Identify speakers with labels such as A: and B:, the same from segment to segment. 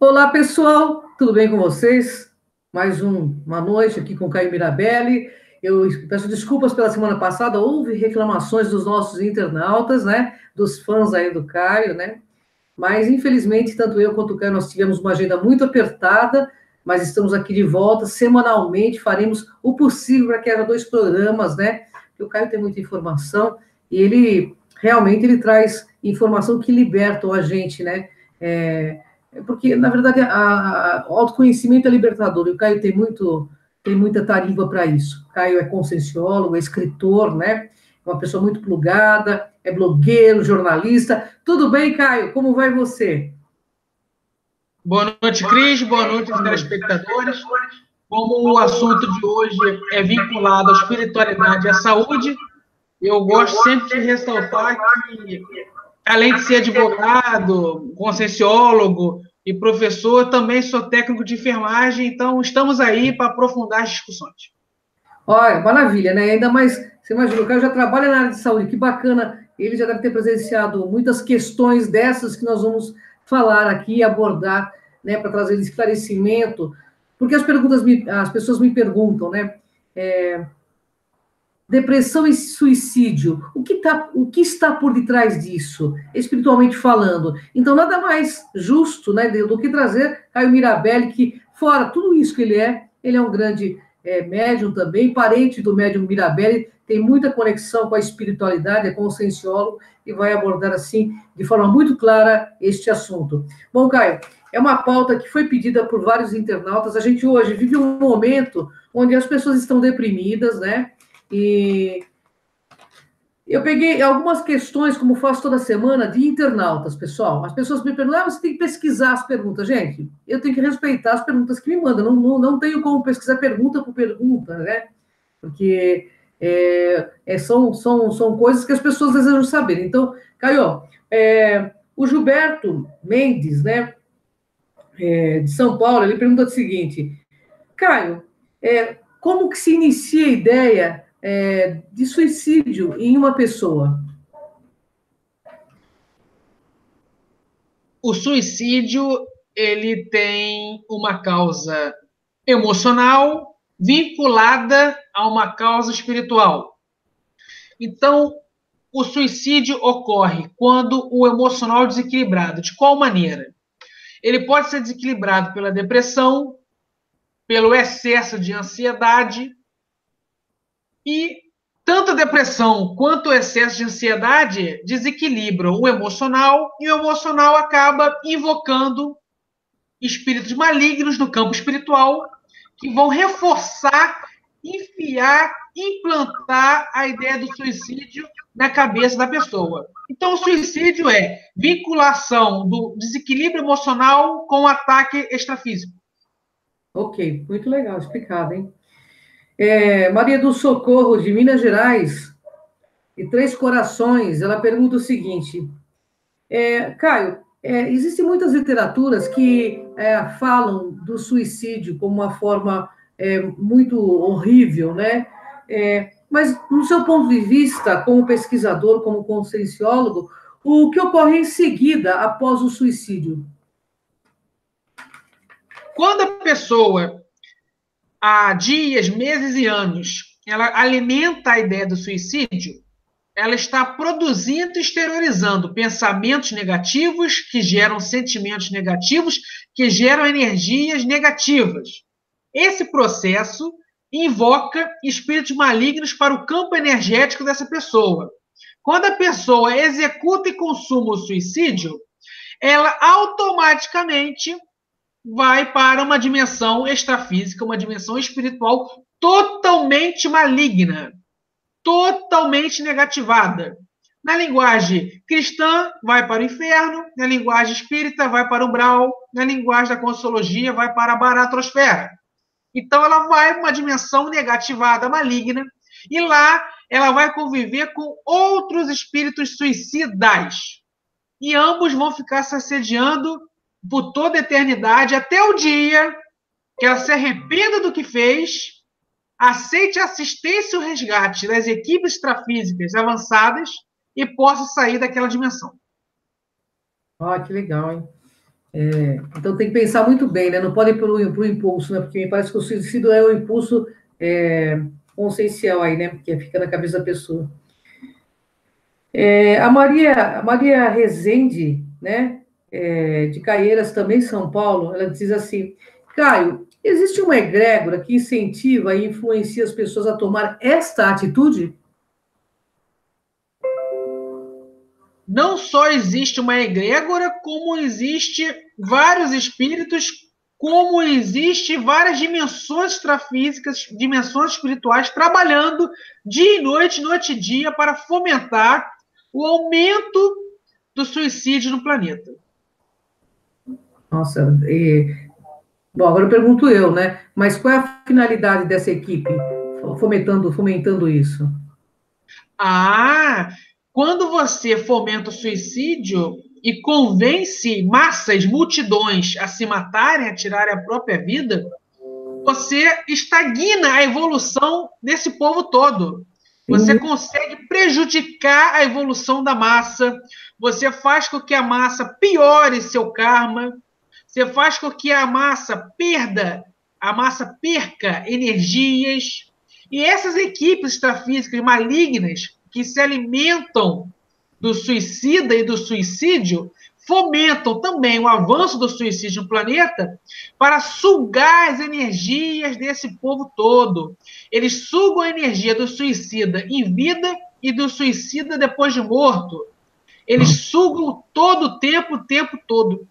A: Olá, pessoal, tudo bem com vocês? Mais uma noite aqui com o Caio Mirabelli. Eu peço desculpas pela semana passada, houve reclamações dos nossos internautas, né? Dos fãs aí do Caio, né? Mas, infelizmente, tanto eu quanto o Caio, nós tivemos uma agenda muito apertada, mas estamos aqui de volta semanalmente, faremos o possível para que haja dois programas, né? Porque o Caio tem muita informação e ele realmente ele traz informação que liberta a gente, né? Porque, na verdade, o autoconhecimento é libertador, e o Caio tem muita tarimba para isso. O Caio é conscienciólogo, é escritor, né? É uma pessoa muito plugada, é blogueiro, jornalista. Tudo bem, Caio? Como vai você?
B: Boa noite, Cris. Boa noite aos telespectadores. Como o assunto de hoje é vinculado à espiritualidade e à saúde, eu gosto sempre de ressaltar que, além de ser advogado, conscienciólogo e professor, também sou técnico de enfermagem, então estamos aí para aprofundar as discussões.
A: Olha, maravilha, né? Ainda mais, você imagina, o Caio já trabalha na área de saúde, que bacana. Ele já deve ter presenciado muitas questões dessas que nós vamos falar aqui, abordar, né, para trazer esclarecimento. Porque as pessoas me perguntam, né? Depressão e suicídio, o que está por detrás disso, espiritualmente falando? Então, nada mais justo, né, do que trazer Caio Mirabelli, que, fora tudo isso que ele é um grande médium também, parente do médium Mirabelli, tem muita conexão com a espiritualidade, é conscienciólogo, e vai abordar, assim, de forma muito clara, este assunto. Bom, Caio, é uma pauta que foi pedida por vários internautas. A gente hoje vive um momento onde as pessoas estão deprimidas, né? E eu peguei algumas questões, como faço toda semana, de internautas, pessoal. As pessoas me perguntam, você tem que pesquisar as perguntas. Gente, eu tenho que respeitar as perguntas que me mandam. Não tenho como pesquisar pergunta por pergunta, né? Porque são coisas que as pessoas desejam saber. Então, Caio, o Gilberto Mendes, né, de São Paulo, ele pergunta o seguinte: Caio, como que se inicia a ideia de suicídio em uma pessoa?
B: O suicídio, ele tem uma causa emocional vinculada a uma causa espiritual. Então, o suicídio ocorre quando o emocional é desequilibrado. De qual maneira? Ele pode ser desequilibrado pela depressão, pelo excesso de ansiedade, e tanto a depressão quanto o excesso de ansiedade desequilibram o emocional, e o emocional acaba invocando espíritos malignos no campo espiritual que vão reforçar, enfiar, implantar a ideia do suicídio na cabeça da pessoa. Então, o suicídio é vinculação do desequilíbrio emocional com o ataque extrafísico.
A: Ok, muito legal, explicado, hein? Maria do Socorro, de Minas Gerais, e Três Corações, ela pergunta o seguinte: Caio, existem muitas literaturas que falam do suicídio como uma forma muito horrível, né? Mas, no seu ponto de vista, como pesquisador, como conscienciólogo, o que ocorre em seguida, após o suicídio?
B: Quando a pessoa, há dias, meses e anos, ela alimenta a ideia do suicídio, ela está produzindo e exteriorizando pensamentos negativos que geram sentimentos negativos, que geram energias negativas. Esse processo invoca espíritos malignos para o campo energético dessa pessoa. Quando a pessoa executa e consuma o suicídio, ela automaticamente vai para uma dimensão extrafísica, uma dimensão espiritual totalmente maligna, totalmente negativada. Na linguagem cristã, vai para o inferno, na linguagem espírita, vai para o umbral, na linguagem da consciologia, vai para a baratrosfera. Então, ela vai para uma dimensão negativada, maligna, e lá ela vai conviver com outros espíritos suicidas. E ambos vão ficar se assediando por toda a eternidade, até o dia que ela se arrependa do que fez, aceite a assistência e o resgate das equipes extrafísicas avançadas e possa sair daquela dimensão.
A: Ah, que legal, hein? Então tem que pensar muito bem, né? Não pode ir pro impulso, né? Porque me parece que o suicídio é o impulso consciencial aí, né? Que fica na cabeça da pessoa. A Maria Rezende, né? De Caieiras, também São Paulo, ela diz assim: Caio, existe uma egrégora que incentiva e influencia as pessoas a tomar esta atitude?
B: Não só existe uma egrégora, como existe vários espíritos, como existe várias dimensões extrafísicas, dimensões espirituais trabalhando dia e noite e dia para fomentar o aumento do suicídio no planeta.
A: Nossa, bom, agora eu pergunto eu, né? Mas qual é a finalidade dessa equipe fomentando isso?
B: Ah, quando você fomenta o suicídio e convence massas, multidões a se matarem, a tirarem a própria vida, você estagna a evolução desse povo todo. Você
A: Sim.
B: consegue prejudicar a evolução da massa, você faz com que a massa piore seu karma, você faz com que a massa perca energias. E essas equipes extrafísicas malignas que se alimentam do suicida e do suicídio fomentam também o avanço do suicídio no planeta para sugar as energias desse povo todo. Eles sugam a energia do suicida em vida e do suicida depois de morto. Eles sugam todo o tempo todo.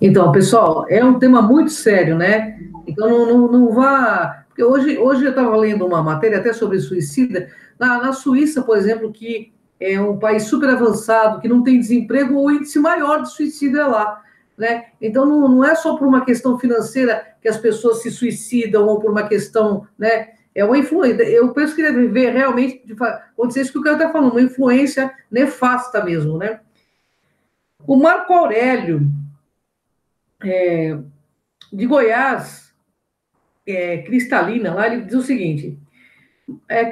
A: Então, pessoal, é um tema muito sério, né? Então, não vá. Porque hoje eu estava lendo uma matéria até sobre suicida. Na Suíça, por exemplo, que é um país super avançado, que não tem desemprego, o índice maior de suicídio é lá. Né? Então, não é só por uma questão financeira que as pessoas se suicidam, ou por uma questão. Né? É uma influência. Eu penso que deve ver realmente acontecer isso que o cara está falando, uma influência nefasta mesmo. Né? O Marco Aurélio de Goiás, Cristalina, lá ele diz o seguinte: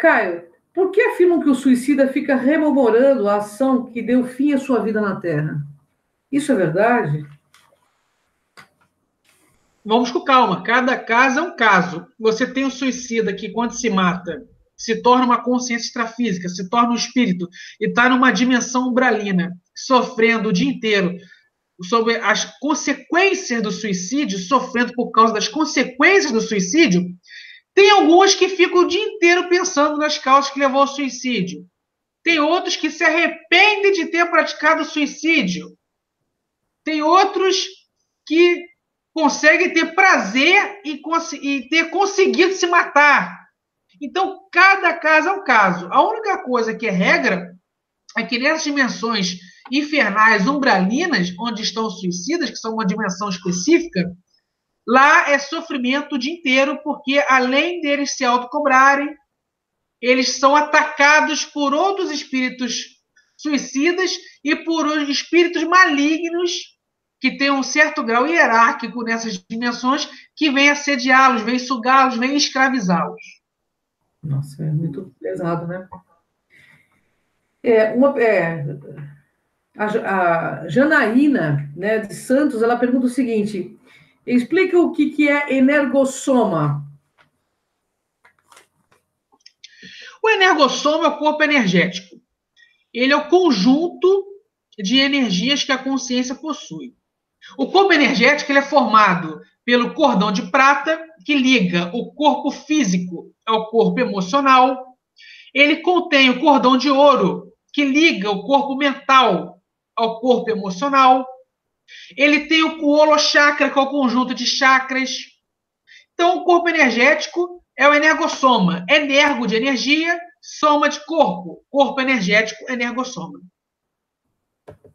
A: Caio, por que afirmam que o suicida fica rememorando a ação que deu fim à sua vida na Terra? Isso é verdade?
B: Vamos com calma, cada caso é um caso. Você tem um suicida que, quando se mata, se torna uma consciência extrafísica, se torna um espírito e está numa dimensão umbralina, sofrendo o dia inteiro sobre as consequências do suicídio, sofrendo por causa das consequências do suicídio. Tem alguns que ficam o dia inteiro pensando nas causas que levou ao suicídio. Tem outros que se arrependem de ter praticado suicídio. Tem outros que conseguem ter prazer e ter conseguido se matar. Então, cada caso é um caso. A única coisa que é regra é que nessas dimensões infernais, umbralinas, onde estão os suicidas, que são uma dimensão específica, lá é sofrimento o dia inteiro, porque além deles se autocobrarem, eles são atacados por outros espíritos suicidas e por espíritos malignos que têm um certo grau hierárquico nessas dimensões que vêm assediá-los, vêm sugá-los, vêm escravizá-los.
A: Nossa, é muito pesado, né? É, uma, é, a Janaína, né, de Santos, ela pergunta o seguinte: explica o que é energossoma.
B: O energossoma é o corpo energético. Ele é o conjunto de energias que a consciência possui. O corpo energético ele é formado pelo cordão de prata, que liga o corpo físico ao corpo emocional. Ele contém o cordão de ouro, que liga o corpo mental ao corpo emocional. Ele tem o holochakra, que é o conjunto de chakras. Então, o corpo energético é o energossoma. Energo de energia, soma de corpo. Corpo energético, energossoma.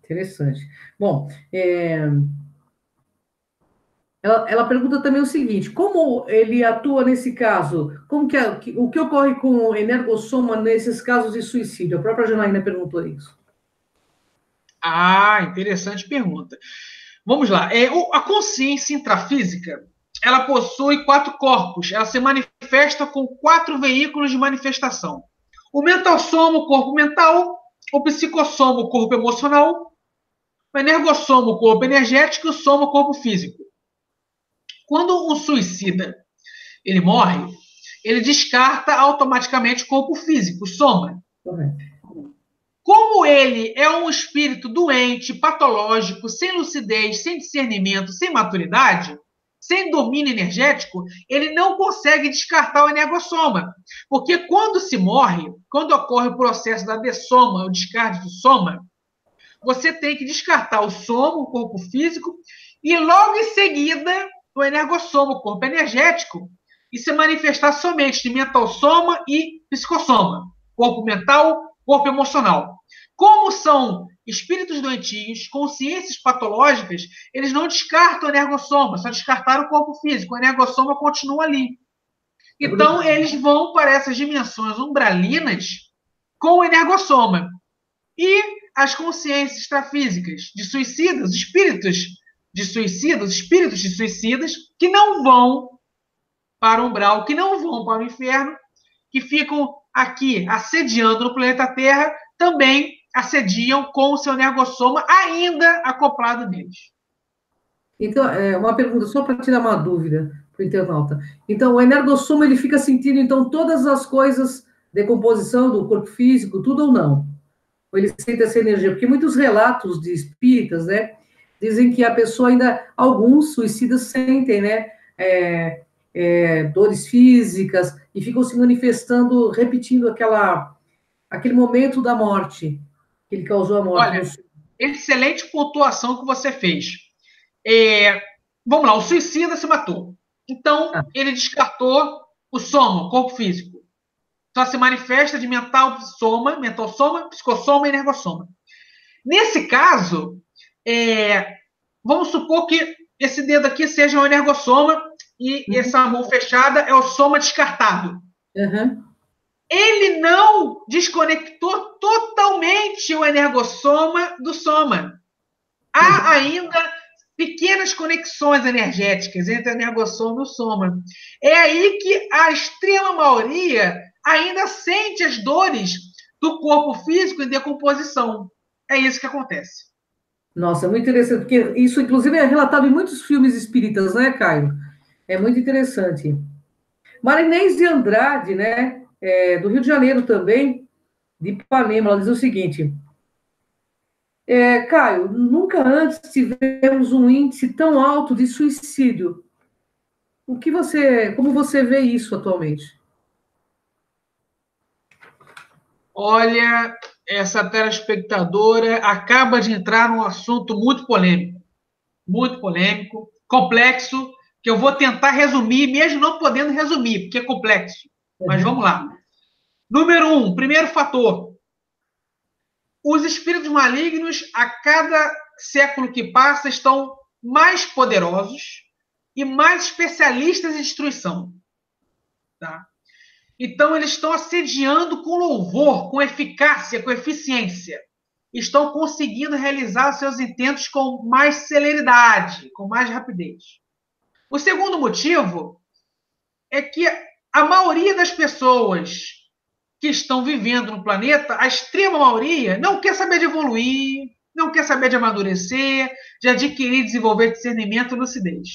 A: Interessante. Bom, ela pergunta também o seguinte: como ele atua nesse caso? O que ocorre com o energossoma nesses casos de suicídio? A própria Janaína perguntou isso.
B: Ah, interessante pergunta. Vamos lá. A consciência intrafísica, ela possui 4 corpos. Ela se manifesta com 4 veículos de manifestação. O mental soma, o corpo mental. O psicossoma, o corpo emocional. O energossoma, o corpo energético, e o soma, o corpo físico. Quando um suicida ele morre, ele descarta automaticamente o corpo físico, o soma. Como ele é um espírito doente, patológico, sem lucidez, sem discernimento, sem maturidade, sem domínio energético, ele não consegue descartar o energossoma. Porque quando se morre, quando ocorre o processo da dessoma, o descarte do soma, você tem que descartar o soma, o corpo físico, e logo em seguida o energossoma, o corpo energético, e se manifestar somente de mental soma e psicossoma, corpo mental, corpo emocional. Como são espíritos doentios, consciências patológicas, eles não descartam o energossoma, só descartaram o corpo físico, o energossoma continua ali. Então, eles vão para essas dimensões umbralinas com o energossoma. E as consciências extrafísicas de suicidas, espíritos de suicidas, que não vão para o umbral, que não vão para o inferno, que ficam aqui assediando no planeta Terra, também assediam com o seu energossoma ainda acoplado neles.
A: Então, uma pergunta, só para tirar uma dúvida para o internauta. Então, o energossoma, ele fica sentindo, então, todas as coisas, decomposição do corpo físico, tudo ou não? Ou ele sente essa energia? Porque muitos relatos de espíritas, né, dizem que a pessoa ainda, alguns suicidas sentem, né, dores físicas e ficam se manifestando, repetindo aquele momento da morte, que ele causou a morte.
B: Olha, excelente pontuação que você fez. Vamos lá, o suicida se matou. Então, ele descartou o soma, o corpo físico. Só se manifesta de mental soma, psicossoma e energossoma. Nesse caso, vamos supor que esse dedo aqui seja o energossoma e essa mão fechada é o soma descartado.
A: Uhum.
B: Ele não desconectou totalmente o energossoma do soma. Há ainda pequenas conexões energéticas entre o energossoma e o soma. É aí que a extrema maioria ainda sente as dores do corpo físico em decomposição. É isso que acontece.
A: Nossa, é muito interessante, porque isso, inclusive, é relatado em muitos filmes espíritas, né, Caio? É muito interessante. Marinês de Andrade, né, do Rio de Janeiro também, de Ipanema, ela diz o seguinte: Caio, nunca antes tivemos um índice tão alto de suicídio. Como você vê isso atualmente?
B: Olha, essa telespectadora acaba de entrar num assunto muito polêmico, complexo, que eu vou tentar resumir, mesmo não podendo resumir, porque é complexo. Mas vamos lá. Número 1, primeiro fator. Os espíritos malignos, a cada século que passa, estão mais poderosos e mais especialistas em destruição. Tá? Então, eles estão assediando com louvor, com eficácia, com eficiência. Estão conseguindo realizar seus intentos com mais celeridade, com mais rapidez. O segundo motivo é que a maioria das pessoas que estão vivendo no planeta, a extrema maioria, não quer saber de evoluir, não quer saber de amadurecer, de adquirir e desenvolver discernimento e lucidez.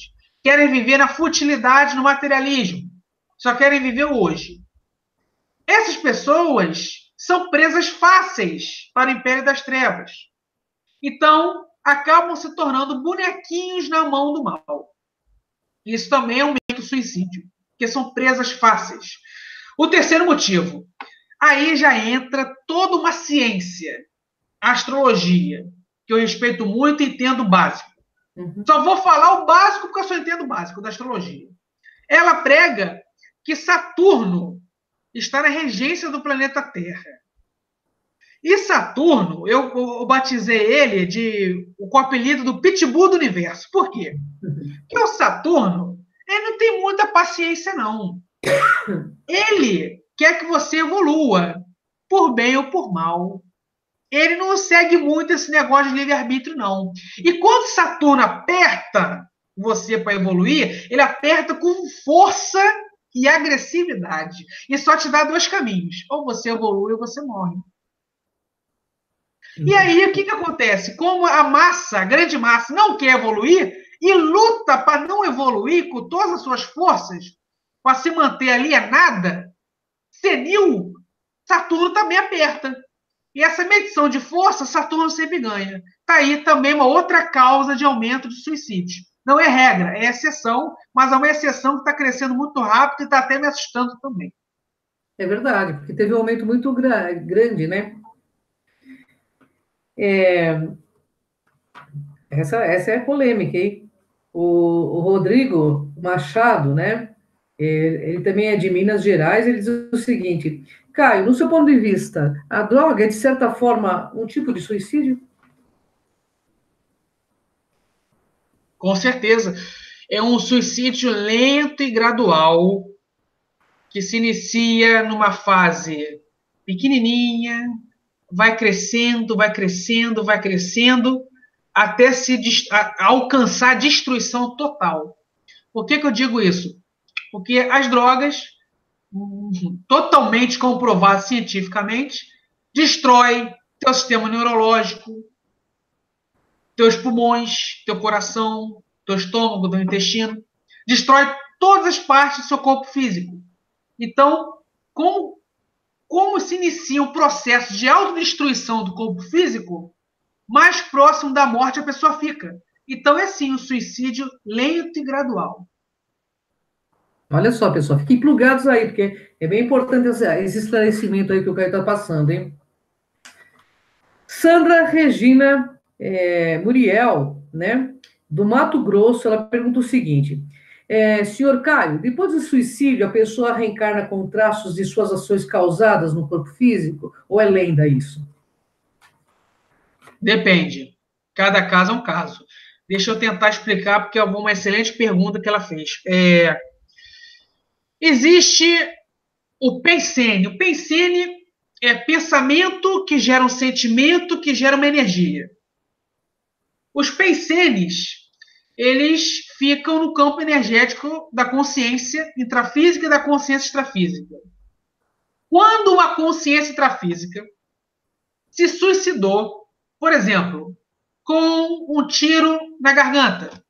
B: Querem viver na futilidade, no materialismo. Só querem viver o hoje. Essas pessoas são presas fáceis para o império das trevas. Então, acabam se tornando bonequinhos na mão do mal. Isso também aumenta o suicídio, porque são presas fáceis. O terceiro motivo, aí já entra toda uma ciência, a astrologia, que eu respeito muito e entendo o básico. Só vou falar o básico porque eu só entendo o básico da astrologia. Ela prega que Saturno está na regência do planeta Terra. E Saturno, eu batizei ele com o apelido do Pitbull do Universo. Por quê? Porque o Saturno, ele não tem muita paciência, não. Ele quer que você evolua, por bem ou por mal. Ele não segue muito esse negócio de livre-arbítrio, não. E quando Saturno aperta você para evoluir, ele aperta com força e agressividade. E só te dá dois caminhos. Ou você evolui ou você morre. E aí, o que acontece? Como a massa, a grande massa, não quer evoluir e luta para não evoluir com todas as suas forças, para se manter ali é nada, senil, Saturno também aperta. E essa medição de força, Saturno sempre ganha. Está aí também uma outra causa de aumento de suicídio. Não é regra, é exceção, mas é uma exceção que está crescendo muito rápido e está até me assustando também.
A: É verdade, porque teve um aumento muito grande, né? Essa é polêmica, hein? O Rodrigo Machado, né? Ele também é de Minas Gerais, ele diz o seguinte: Caio, no seu ponto de vista, a droga é, de certa forma, um tipo de suicídio?
B: Com certeza. É um suicídio lento e gradual que se inicia numa fase pequenininha, vai crescendo, vai crescendo, vai crescendo, até alcançar a destruição total. Por que eu digo isso? Porque as drogas, totalmente comprovadas cientificamente, destrói teu sistema neurológico, teus pulmões, teu coração, teu estômago, teu intestino, destrói todas as partes do seu corpo físico. Então, como se inicia um processo de autodestruição do corpo físico, mais próximo da morte a pessoa fica. Então, é sim um suicídio lento e gradual.
A: Olha só, pessoal, fiquem plugados aí, porque é bem importante esse esclarecimento aí que o Caio está passando, hein? Sandra Regina Muriel, né, do Mato Grosso, ela pergunta o seguinte: senhor Caio, depois do suicídio, a pessoa reencarna com traços de suas ações causadas no corpo físico? Ou é lenda isso?
B: Depende. Cada caso é um caso. Deixa eu tentar explicar, porque é uma excelente pergunta que ela fez. Existe o pensene. O pensene é pensamento que gera um sentimento, que gera uma energia. Os pensenes, eles ficam no campo energético da consciência intrafísica e da consciência extrafísica. Quando uma consciência intrafísica se suicidou, por exemplo, com um tiro na garganta,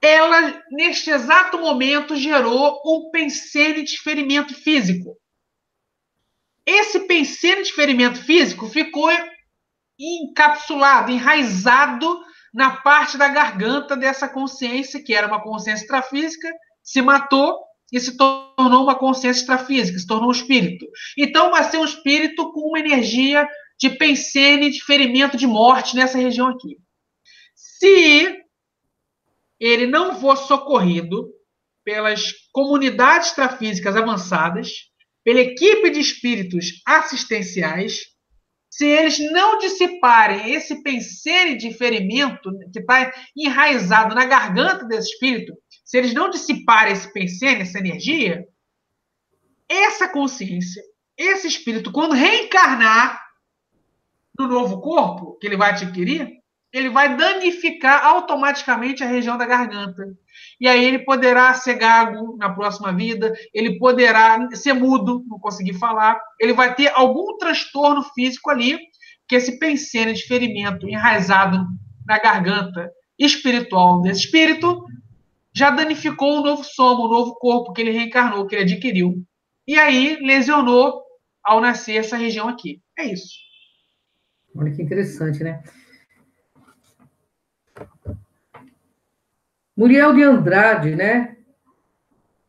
B: ela, neste exato momento, gerou um pensene de ferimento físico. Esse pensene de ferimento físico ficou encapsulado, enraizado na parte da garganta dessa consciência, que era uma consciência extrafísica, se matou e se tornou uma consciência extrafísica, se tornou um espírito. Então vai ser um espírito com uma energia de pensene, de ferimento, de morte nessa região aqui. Se ele não for socorrido pelas comunidades extrafísicas avançadas, pela equipe de espíritos assistenciais, se eles não dissiparem esse pensene de ferimento que está enraizado na garganta desse espírito, se eles não dissiparem esse pensene, essa energia, essa consciência, esse espírito, quando reencarnar no novo corpo que ele vai adquirir, ele vai danificar automaticamente a região da garganta. E aí ele poderá ser gago na próxima vida, ele poderá ser mudo, não conseguir falar, ele vai ter algum transtorno físico ali, que esse pensene de ferimento enraizado na garganta espiritual desse espírito já danificou o novo soma, o novo corpo que ele reencarnou, que ele adquiriu. E aí lesionou ao nascer essa região aqui. É isso.
A: Olha que interessante, né? Muriel de Andrade, né?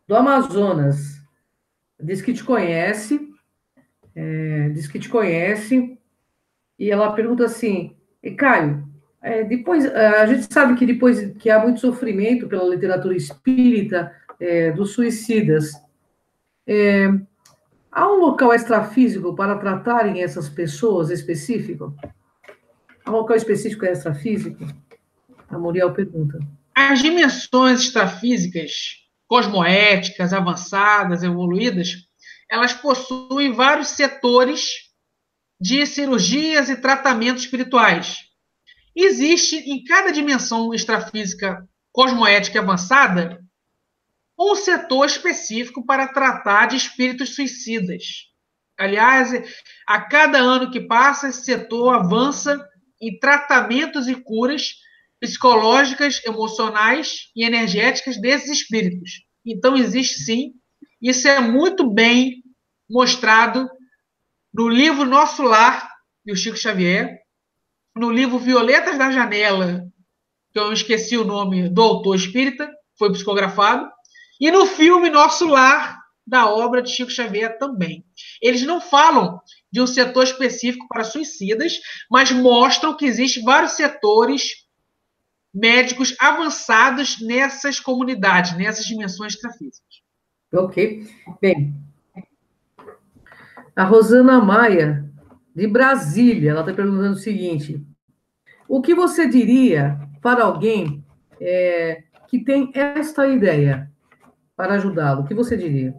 A: Do Amazonas. Diz que te conhece. Diz que te conhece. E ela pergunta assim: Caio, depois, a gente sabe que depois que há muito sofrimento pela literatura espírita dos suicidas, há um local extrafísico para tratarem essas pessoas específico? Há um local específico extrafísico? A Muriel pergunta.
B: As dimensões extrafísicas, cosmoéticas, avançadas, evoluídas, elas possuem vários setores de cirurgias e tratamentos espirituais. Existe em cada dimensão extrafísica cosmoética avançada um setor específico para tratar de espíritos suicidas. Aliás, a cada ano que passa, esse setor avança em tratamentos e curas psicológicas, emocionais e energéticas desses espíritos. Então, existe sim. Isso é muito bem mostrado no livro Nosso Lar, do Chico Xavier, no livro Violetas da Janela, que eu esqueci o nome do autor espírita, foi psicografado, e no filme Nosso Lar, da obra de Chico Xavier também. Eles não falam de um setor específico para suicidas, mas mostram que existem vários setores médicos avançados nessas comunidades, nessas dimensões extrafísicas.
A: Ok. Bem, a Rosana Maia, de Brasília, ela está perguntando o seguinte: o que você diria para alguém que tem esta ideia para ajudá-lo? O que você diria?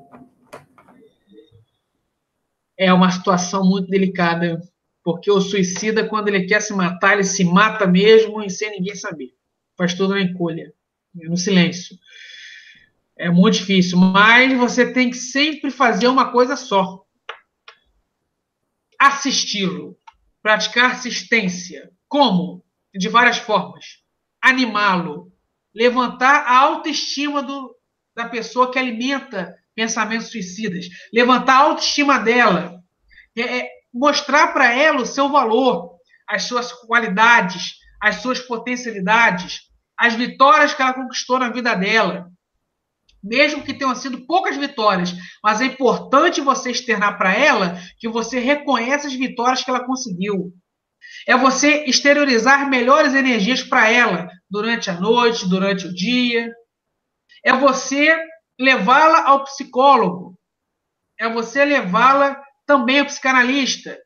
B: É uma situação muito delicada, porque o suicida, quando ele quer se matar, ele se mata mesmo e sem ninguém saber. Faz tudo na encolha, no silêncio. É muito difícil, mas você tem que sempre fazer uma coisa só: assisti-lo, praticar assistência. Como? De várias formas. Animá-lo, levantar a autoestima da pessoa que alimenta pensamentos suicidas, levantar a autoestima dela, mostrar para ela o seu valor, as suas qualidades, as suas potencialidades, as vitórias que ela conquistou na vida dela. Mesmo que tenham sido poucas vitórias, mas é importante você externar para ela que você reconhece as vitórias que ela conseguiu. É você exteriorizar melhores energias para ela durante a noite, durante o dia. É você levá-la ao psicólogo. É você levá-la também ao psicanalista.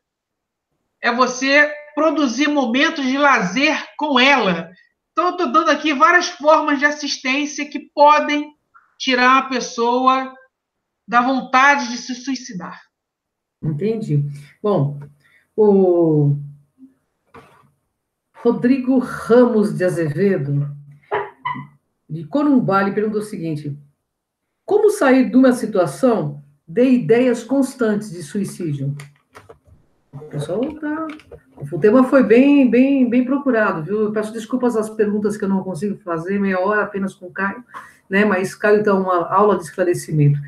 B: É você produzir momentos de lazer com ela. Então, eu estou dando aqui várias formas de assistência que podem tirar a pessoa da vontade de se suicidar.
A: Entendi. Bom, o Rodrigo Ramos de Azevedo, de Corumbá, ele perguntou o seguinte: como sair de uma situação de ideias constantes de suicídio? O pessoal tá... O tema foi bem procurado, viu? Eu peço desculpas às perguntas que eu não consigo fazer, meia hora apenas com o Caio, né? Mas Caio está uma aula de esclarecimento.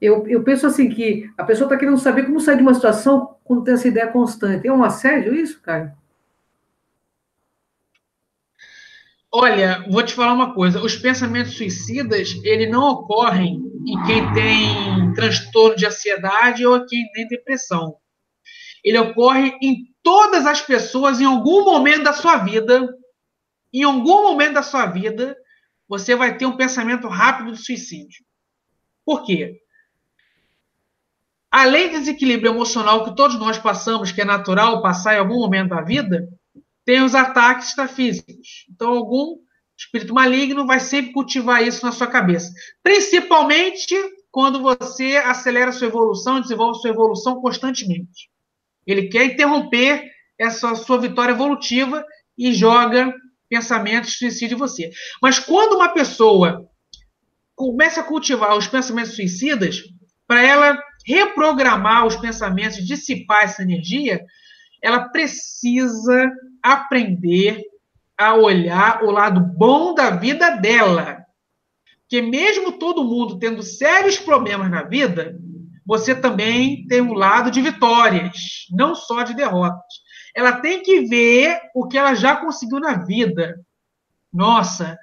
A: Eu penso assim que a pessoa está querendo saber como sair de uma situação quando tem essa ideia constante. É um assédio isso, Caio?
B: Olha, vou te falar uma coisa: os pensamentos suicidas, ele não ocorrem em quem tem transtorno de ansiedade ou quem tem depressão. Ele ocorre em todas as pessoas em algum momento da sua vida. Em algum momento da sua vida, você vai ter um pensamento rápido de suicídio. Por quê? Além do desequilíbrio emocional que todos nós passamos, que é natural passar em algum momento da vida, tem os ataques extrafísicos. Então, algum espírito maligno vai sempre cultivar isso na sua cabeça. Principalmente quando você acelera sua evolução e desenvolve sua evolução constantemente. Ele quer interromper essa sua vitória evolutiva e joga pensamentos de suicídio em você. Mas quando uma pessoa começa a cultivar os pensamentos suicidas, para ela reprogramar os pensamentos e dissipar essa energia, ela precisa aprender a olhar o lado bom da vida dela. Porque mesmo todo mundo tendo sérios problemas na vida, você também tem um lado de vitórias, não só de derrotas. Ela tem que ver o que ela já conseguiu na vida. Nossa,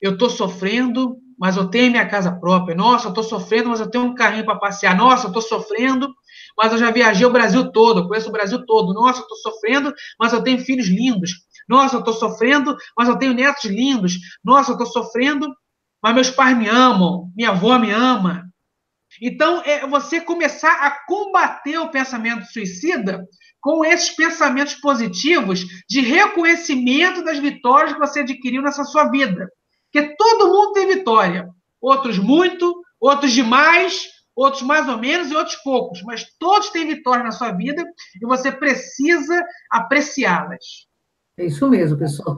B: eu estou sofrendo, mas eu tenho minha casa própria. Nossa, eu estou sofrendo, mas eu tenho um carrinho para passear. Nossa, eu estou sofrendo, mas eu já viajei o Brasil todo, eu conheço o Brasil todo. Nossa, eu estou sofrendo, mas eu tenho filhos lindos. Nossa, eu estou sofrendo, mas eu tenho netos lindos. Nossa, eu estou sofrendo, mas meus pais me amam, minha avó me ama. Então, é você começar a combater o pensamento suicida com esses pensamentos positivos de reconhecimento das vitórias que você adquiriu nessa sua vida. Porque todo mundo tem vitória. Outros muito, outros demais, outros mais ou menos e outros poucos. Mas todos têm vitória na sua vida e você precisa apreciá-las.
A: É isso mesmo, pessoal.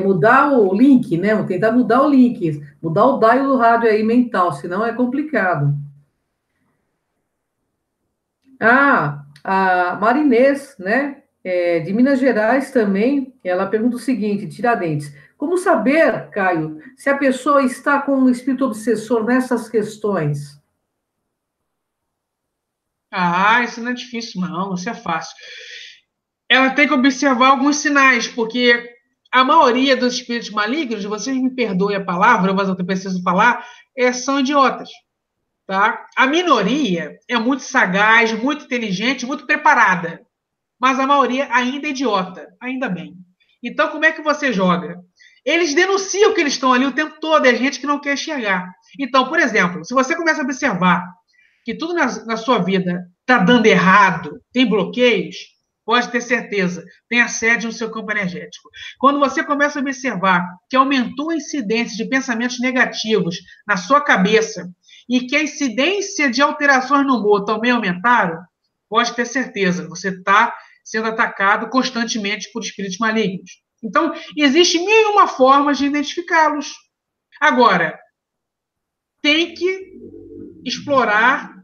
A: Mudar o link, né? Tentar mudar o link, mudar o dial do rádio aí mental, senão é complicado. Ah, a Marinês, né? De Minas Gerais também, ela pergunta o seguinte, Tiradentes, como saber, Caio, se a pessoa está com um espírito obsessor nessas questões?
B: Ah, isso não é difícil, não, isso é fácil. Ela tem que observar alguns sinais, porque a maioria dos espíritos malignos, vocês me perdoem a palavra, mas eu preciso falar, são idiotas. Tá? A minoria é muito sagaz, muito inteligente, muito preparada, mas a maioria ainda é idiota, ainda bem. Então, como é que você joga? Eles denunciam que eles estão ali o tempo todo, é gente que não quer enxergar. Então, por exemplo, se você começa a observar que tudo na sua vida está dando errado, tem bloqueios, pode ter certeza, tem assédio no seu campo energético. Quando você começa a observar que aumentou a incidência de pensamentos negativos na sua cabeça e que a incidência de alterações no humor também aumentaram, pode ter certeza, você está sendo atacado constantemente por espíritos malignos. Então, existe mil e uma formas de identificá-los. Agora, tem que explorar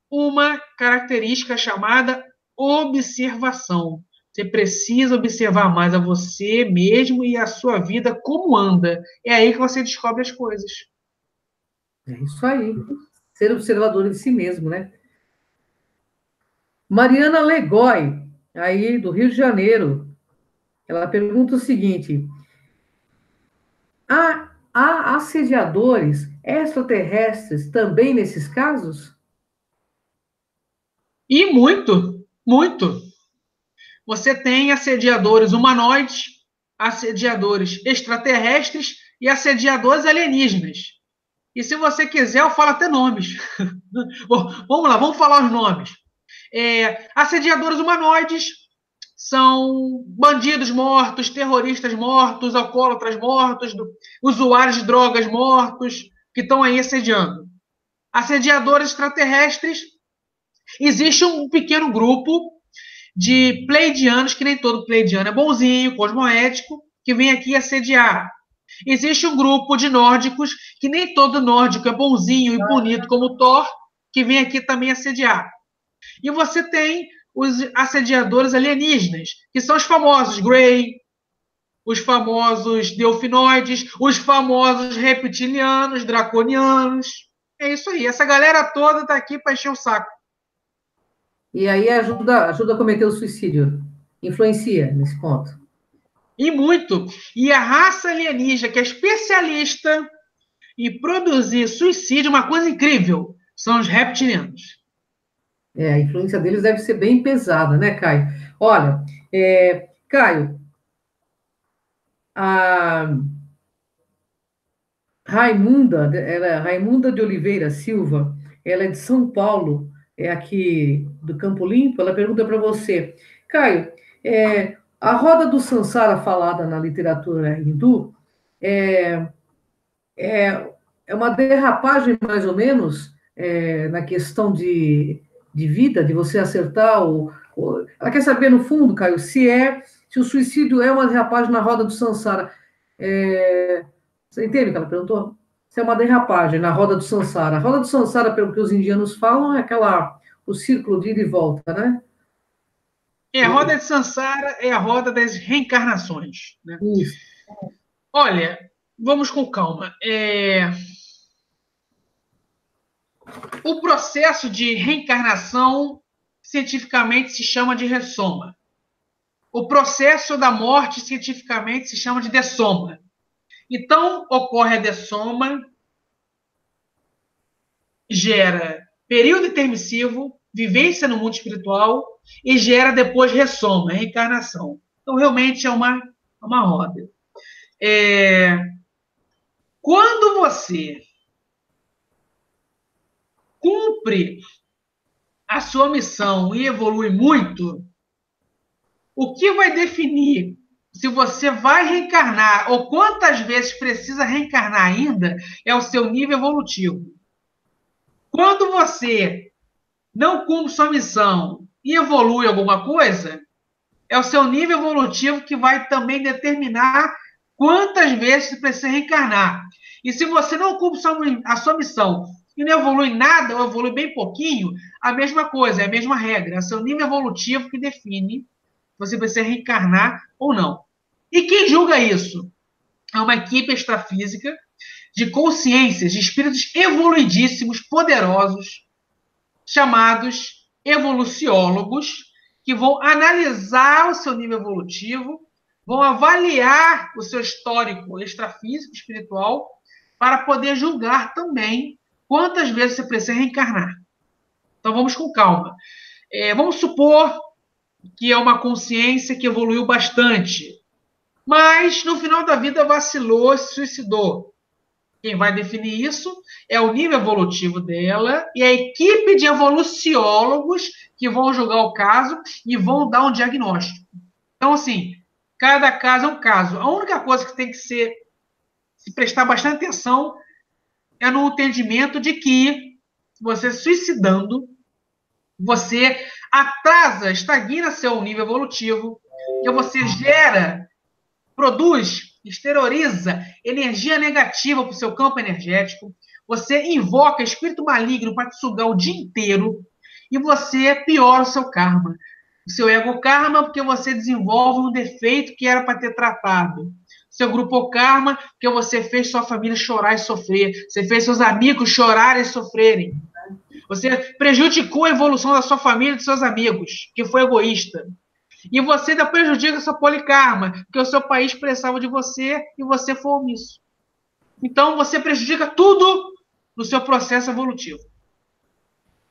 B: uma característica chamada observação. Você precisa observar mais a você mesmo e a sua vida como anda. É aí que você descobre as coisas.
A: É isso aí. Ser observador de si mesmo, né? Mariana Legói, aí do Rio de Janeiro, ela pergunta o seguinte: há assediadores extraterrestres também nesses casos?
B: E muito, muito. Você tem assediadores humanoides, assediadores extraterrestres e assediadores alienígenas. E se você quiser, eu falo até nomes. Vamos lá, vamos falar os nomes. Assediadores humanoides são bandidos mortos, terroristas mortos, alcoólatras mortos, usuários de drogas mortos, que estão aí assediando. Assediadores extraterrestres, existe um pequeno grupo de pleidianos, que nem todo pleidiano é bonzinho, cosmoético, que vem aqui assediar. Existe um grupo de nórdicos, que nem todo nórdico é bonzinho e bonito como Thor, que vem aqui também assediar. E você tem os assediadores alienígenas, que são os famosos Grey, os famosos delfinoides, os famosos reptilianos, draconianos. É isso aí. Essa galera toda está aqui para encher o saco.
A: E aí ajuda a cometer o suicídio. Influencia nesse ponto.
B: E muito. E a raça alienígena, que é especialista em produzir suicídio, uma coisa incrível, são os reptilianos.
A: A influência deles deve ser bem pesada, né, Caio? Olha, Caio, a Raimunda de Oliveira Silva, ela é de São Paulo, é aqui do Campo Limpo, ela pergunta para você, Caio, a roda do Sansara falada na literatura hindu é, é, é uma derrapagem, mais ou menos, na questão de vida, de você acertar Ela quer saber, no fundo, Caio, se o suicídio é uma derrapagem na roda do Sansara. Você entende o que ela perguntou? Se é uma derrapagem na roda do Sansara. A roda do Sansara, pelo que os indianos falam, é o círculo de ida e volta, né?
B: A roda de Sansara é a roda das reencarnações. Né?
A: Isso.
B: Olha, vamos com calma. O processo de reencarnação cientificamente se chama de ressoma. O processo da morte cientificamente se chama de dessoma. Então, ocorre a dessoma, gera período intermissivo, vivência no mundo espiritual e gera depois ressoma, reencarnação. Então, realmente é uma roda. Quando você cumpre a sua missão e evolui muito, o que vai definir se você vai reencarnar ou quantas vezes precisa reencarnar ainda é o seu nível evolutivo. Quando você não cumpre sua missão e evolui alguma coisa, é o seu nível evolutivo que vai também determinar quantas vezes você precisa reencarnar. E se você não cumpre a sua missão e não evolui nada, ou evolui bem pouquinho, a mesma coisa, é a mesma regra. É o seu nível evolutivo que define se você precisa reencarnar ou não. E quem julga isso? É uma equipe extrafísica de consciências, de espíritos evoluidíssimos, poderosos, chamados evoluciólogos, que vão analisar o seu nível evolutivo, vão avaliar o seu histórico extrafísico, espiritual, para poder julgar também quantas vezes você precisa reencarnar. Então vamos com calma. Vamos supor que é uma consciência que evoluiu bastante, mas no final da vida vacilou, se suicidou. Quem vai definir isso é o nível evolutivo dela e a equipe de evoluciólogos que vão julgar o caso e vão dar um diagnóstico. Então, assim, cada caso é um caso. A única coisa que tem que se prestar bastante atenção é no entendimento de que você suicidando, você atrasa, estagna seu nível evolutivo, que você produz, exterioriza energia negativa para o seu campo energético, você invoca espírito maligno para te sugar o dia inteiro e você piora o seu karma. O seu ego karma, porque você desenvolve um defeito que era para ter tratado. Seu grupo karma, porque você fez sua família chorar e sofrer. Você fez seus amigos chorarem e sofrerem. Você prejudicou a evolução da sua família e dos seus amigos, que foi egoísta. E você ainda prejudica a sua polikarma, porque o seu país precisava de você e você foi omisso. Então, você prejudica tudo no seu processo evolutivo.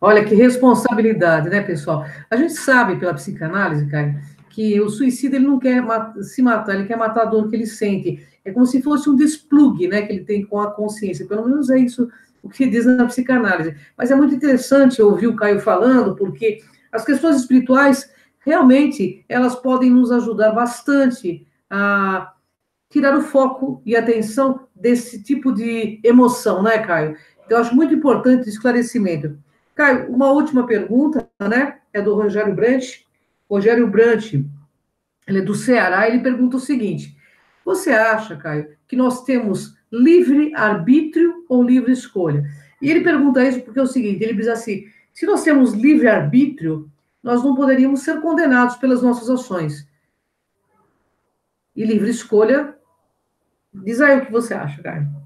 A: Olha, que responsabilidade, né, pessoal? A gente sabe, pela psicanálise, Caio, que o suicida ele não quer se matar, ele quer matar a dor que ele sente. É como se fosse um desplugue, né, que ele tem com a consciência. Pelo menos é isso o que diz na psicanálise. Mas é muito interessante ouvir o Caio falando, porque as questões espirituais, realmente, elas podem nos ajudar bastante a tirar o foco e atenção desse tipo de emoção, né, Caio? Então, eu acho muito importante o esclarecimento. Caio, uma última pergunta, né? É do Rogério Brant. Rogério Brant, ele é do Ceará, ele pergunta o seguinte: você acha, Caio, que nós temos livre arbítrio ou livre escolha? E ele pergunta isso porque é o seguinte: ele diz assim, se nós temos livre arbítrio, nós não poderíamos ser condenados pelas nossas ações. E livre escolha, diz aí o que você acha, Caio.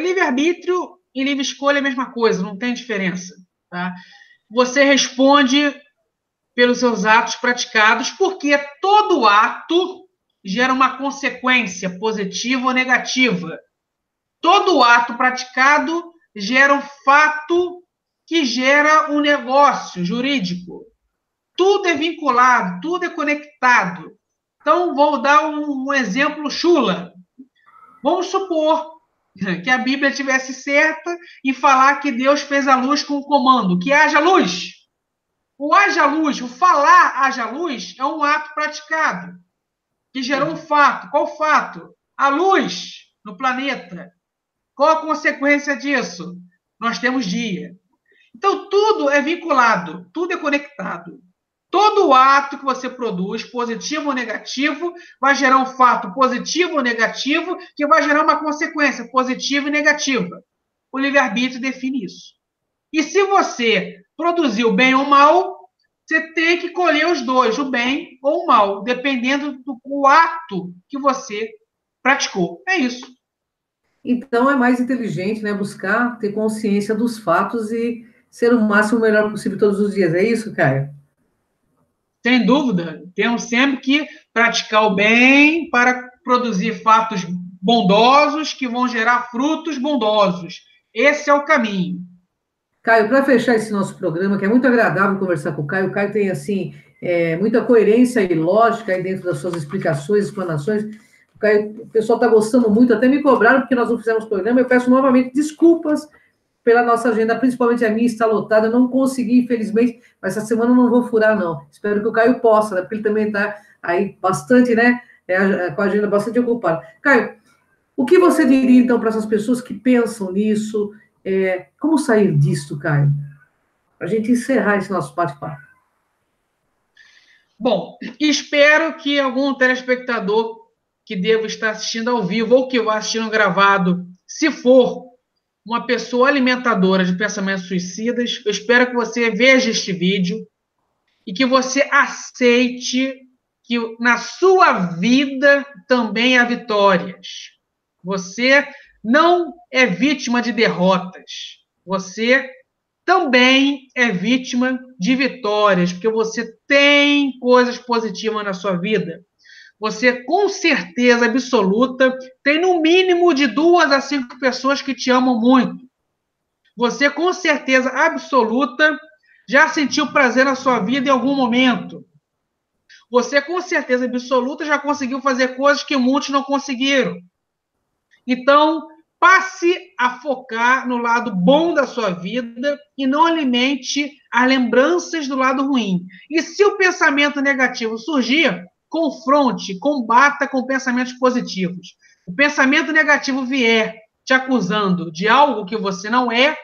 B: Livre-arbítrio e livre escolha é a mesma coisa, não tem diferença. Tá? Você responde pelos seus atos praticados, porque todo ato gera uma consequência positiva ou negativa. Todo ato praticado gera um fato que gera um negócio jurídico. Tudo é vinculado, tudo é conectado. Então, vou dar um exemplo chula. Vamos supor que a Bíblia tivesse certa e falar que Deus fez a luz com o comando, que haja luz. O haja luz, o falar haja luz, é um ato praticado, que gerou um fato. Qual fato? A luz no planeta. Qual a consequência disso? Nós temos dia. Então, tudo é vinculado, tudo é conectado. Todo ato que você produz, positivo ou negativo, vai gerar um fato positivo ou negativo, que vai gerar uma consequência positiva e negativa. O livre-arbítrio define isso. E se você produziu bem ou mal, você tem que colher os dois, o bem ou o mal, dependendo do ato que você praticou. É isso.
A: Então é mais inteligente, né, buscar ter consciência dos fatos e ser o máximo melhor possível todos os dias. É isso, Caio?
B: Sem dúvida, temos sempre que praticar o bem para produzir fatos bondosos que vão gerar frutos bondosos. Esse é o caminho.
A: Caio, para fechar esse nosso programa, que é muito agradável conversar com o Caio tem, assim, muita coerência e lógica aí dentro das suas explicações, explanações. O pessoal está gostando muito, até me cobraram porque nós não fizemos programa. Eu peço novamente desculpas pela nossa agenda, principalmente a minha está lotada. Eu não consegui, infelizmente, mas essa semana eu não vou furar, não. Espero que o Caio possa, né? Porque ele também está aí bastante, né? Com a agenda bastante ocupada. Caio, o que você diria, então, para essas pessoas que pensam nisso? Como sair disto, Caio? Para a gente encerrar esse nosso bate-papo.
B: Bom, espero que algum telespectador que deva estar assistindo ao vivo ou que vá assistindo gravado, se for uma pessoa alimentadora de pensamentos suicidas, eu espero que você veja este vídeo e que você aceite que na sua vida também há vitórias. Você não é vítima de derrotas. Você também é vítima de vitórias, porque você tem coisas positivas na sua vida. Você, com certeza absoluta, tem no mínimo de 2 a 5 pessoas que te amam muito. Você, com certeza absoluta, já sentiu prazer na sua vida em algum momento. Você, com certeza absoluta, já conseguiu fazer coisas que muitos não conseguiram. Então, passe a focar no lado bom da sua vida e não alimente as lembranças do lado ruim. E se o pensamento negativo surgir, confronte, combata com pensamentos positivos. O pensamento negativo vier te acusando de algo que você não é,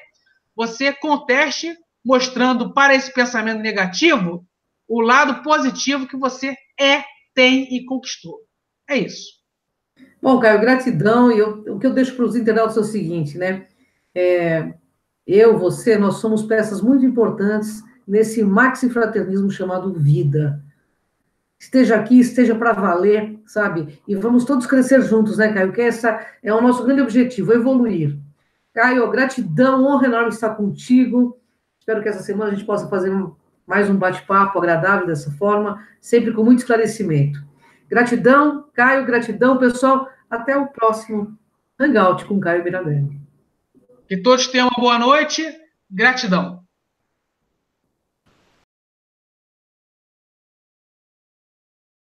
B: você conteste, mostrando para esse pensamento negativo o lado positivo que você é, tem e conquistou. É isso.
A: Bom, Caio, gratidão. E o que eu deixo para os internautas é o seguinte, né? Você, nós somos peças muito importantes nesse maxifraternismo chamado vida. Esteja aqui, esteja para valer, sabe? E vamos todos crescer juntos, né, Caio? Que essa é o nosso grande objetivo, evoluir. Caio, gratidão, honra enorme estar contigo. Espero que essa semana a gente possa fazer mais um bate-papo agradável dessa forma, sempre com muito esclarecimento. Gratidão, Caio, gratidão, pessoal. Até o próximo Hangout com Caio Mirabelli.
B: Que todos tenham uma boa noite. Gratidão.